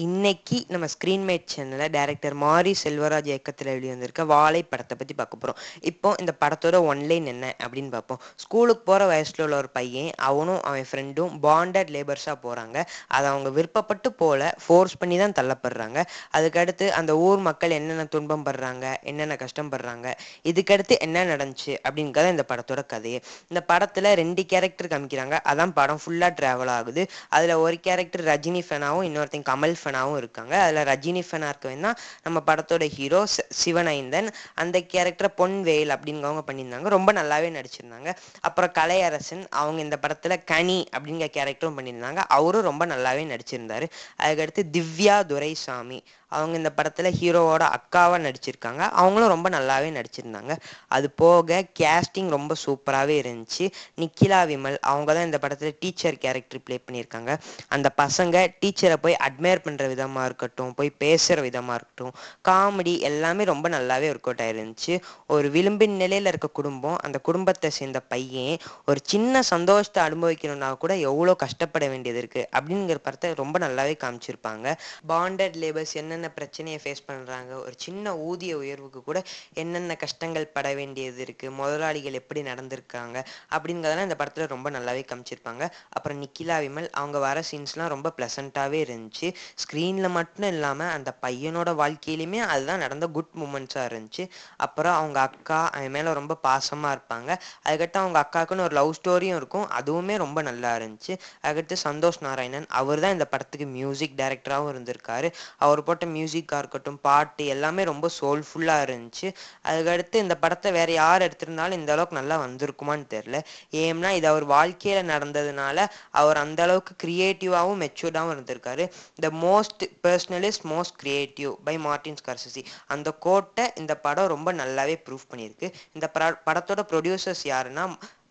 இன்னைக்கு நம்ம ஸ்க்ரீன்மேட் சேனலில் டைரக்டர் மாரி செல்வராஜ் இயக்கத்தில் வெளிவந்திருக்க வாழை படத்தை பற்றி பார்க்க போகிறோம். இப்போ இந்த படத்தோட ஒன்லைன் என்ன அப்படின்னு பார்ப்போம். ஸ்கூலுக்கு போகிற வயசில் உள்ள ஒரு பையன், அவனும் அவன் ஃப்ரெண்டும் பாண்டட் லேபர்ஸாக போகிறாங்க. அதை அவங்க விருப்பப்பட்டு போல, ஃபோர்ஸ் பண்ணி தான் தள்ளப்படுறாங்க. அதுக்கடுத்து அந்த ஊர் மக்கள் என்னென்ன துன்பம் படுறாங்க, என்னென்ன கஷ்டப்படுறாங்க, இதுக்கடுத்து என்ன நடந்துச்சு அப்படிங்கிறத இந்த படத்தோட கதையே. இந்த படத்தில் 2 கேரக்டர் காமிக்கிறாங்க. அதான் படம் ஃபுல்லாக ட்ராவல் ஆகுது. அதில் ஒரு கேரக்டர் ரஜினி ஃபேனாகவும் இன்னொருத்தன் கமல் ஃபேனாகவும் இருக்காங்க. அதில் ரஜினி ஃபேனாக இருக்கவேன்னா நம்ம படத்தோட ஹீரோ சிவனைந்தன். அந்த கேரக்டரை பொன்வேல் அப்படிங்கிறவங்க பண்ணியிருந்தாங்க. ரொம்ப நல்லாவே நடிச்சிருந்தாங்க. அப்புறம் கலையரசன், அவங்க இந்த படத்தில் கனி அப்படிங்கிற கேரக்டரும் பண்ணியிருந்தாங்க. அவரும் ரொம்ப நல்லாவே நடிச்சிருந்தாரு. அதுக்கடுத்து திவ்யா துரைசாமி, அவங்க இந்த படத்தில் ஹீரோவோட அக்காவாக நடிச்சிருக்காங்க. அவங்களும் ரொம்ப நல்லாவே நடிச்சிருந்தாங்க. அது போக கேஸ்டிங் ரொம்ப சூப்பராகவே இருந்துச்சு. நிக்கிலா விமல், அவங்க தான் இந்த படத்தில் டீச்சர் கேரக்டர் ப்ளே பண்ணியிருக்காங்க. அந்த பசங்க டீச்சரை போய் அட்மையர் பண்ணுற விதமாக இருக்கட்டும், போய் பேசுகிற விதமாக இருக்கட்டும், காமெடி எல்லாமே ரொம்ப நல்லாவே ஒர்க் அவுட் ஆயிருந்துச்சு. ஒரு விளிம்பின் நிலையில் இருக்க குடும்பம், அந்த குடும்பத்தை சேர்ந்த பையன் ஒரு சின்ன சந்தோஷத்தை அனுபவிக்கணும்னா கூட எவ்வளோ கஷ்டப்பட வேண்டியது இருக்குது அப்படிங்கிற படத்தை ரொம்ப நல்லாவே காமிச்சிருப்பாங்க. பாண்டட் லேபர்ஸ் என்னென்ன பிரச்சனையை ஃபேஸ் பண்ணுறாங்க, ஒரு சின்ன ஊதிய உயர்வுக்கு கூட என்னென்ன கஷ்டங்கள் பட வேண்டியது இருக்குது, முதலாளிகள் எப்படி நடந்திருக்காங்க அப்படிங்கிறதெல்லாம் இந்த படத்தில் ரொம்ப நல்லாவே காமிச்சிருப்பாங்க. அப்புறம் நிக்கிலா விமல், அவங்க வர சீன்ஸ்லாம் ரொம்ப ப்ளசண்ட்டாகவே இருந்துச்சு. ஸ்க்ரீனில் மட்டும் இல்லாமல் அந்த பையனோட வாழ்க்கையிலுமே அதுதான் நடந்த குட் மூமெண்ட்ஸாக இருந்துச்சு. அப்புறம் அவங்க அக்கா அவன் மேலே ரொம்ப பாசமாக இருப்பாங்க. அதுக்கடுத்து அவங்க அக்காவுக்குன்னு ஒரு லவ் ஸ்டோரியும் இருக்கும். அதுவுமே ரொம்ப நல்லா இருந்துச்சு. அதுக்கடுத்து சந்தோஷ் நாராயணன், அவர் தான் இந்த படத்துக்கு மியூசிக் டைரக்டராகவும் இருந்திருக்காரு. அவர் போட்ட மியூசிக்காக இருக்கட்டும், பாட்டு எல்லாமே ரொம்ப சோல்ஃபுல்லாக இருந்துச்சு. அதுக்கடுத்து இந்த படத்தை வேறு யார் எடுத்திருந்தாலும் இந்த அளவுக்கு நல்லா வந்திருக்குமான்னு தெரில. ஏம்னா இது அவர் வாழ்க்கையில் நடந்ததுனால அவர் அந்த அளவுக்கு க்ரியேட்டிவாகவும் மெச்சூர்டாகவும் இருந்திருக்காரு. The most personal is most creative by Martin Scorsese, அந்த கோட்டை இந்த படம் ரொம்ப நல்லாவே ப்ரூவ் பண்ணியிருக்கு. இந்த படத்தோட ப்ரொடியூசர்ஸ் யாருன்னா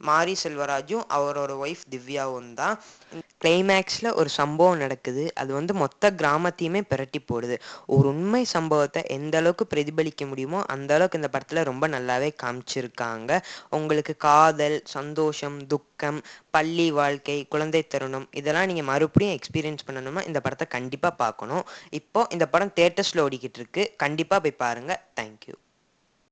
மாரி செல்வராஜும் அவரோட ஒய்ஃப் திவ்யாவும் தான். கிளைமேக்ஸில் ஒரு சம்பவம் நடக்குது. அது மொத்த கிராமத்தையுமே பிரட்டி போடுது. ஒரு உண்மை சம்பவத்தை எந்த அளவுக்கு பிரதிபலிக்க முடியுமோ அந்த அளவுக்கு இந்த படத்தில் ரொம்ப நல்லாவே காமிச்சிருக்காங்க. உங்களுக்கு காதல், சந்தோஷம், துக்கம், பள்ளி வாழ்க்கை, குழந்தை தருணம், இதெல்லாம் நீங்கள் மறுபடியும் எக்ஸ்பீரியன்ஸ் பண்ணணும்னா இந்த படத்தை கண்டிப்பாக பார்க்கணும். இப்போ இந்த படம் தியேட்டர்ஸில் ஓடிக்கிட்டு இருக்கு. கண்டிப்பாக போய் பாருங்கள். தேங்க்யூ.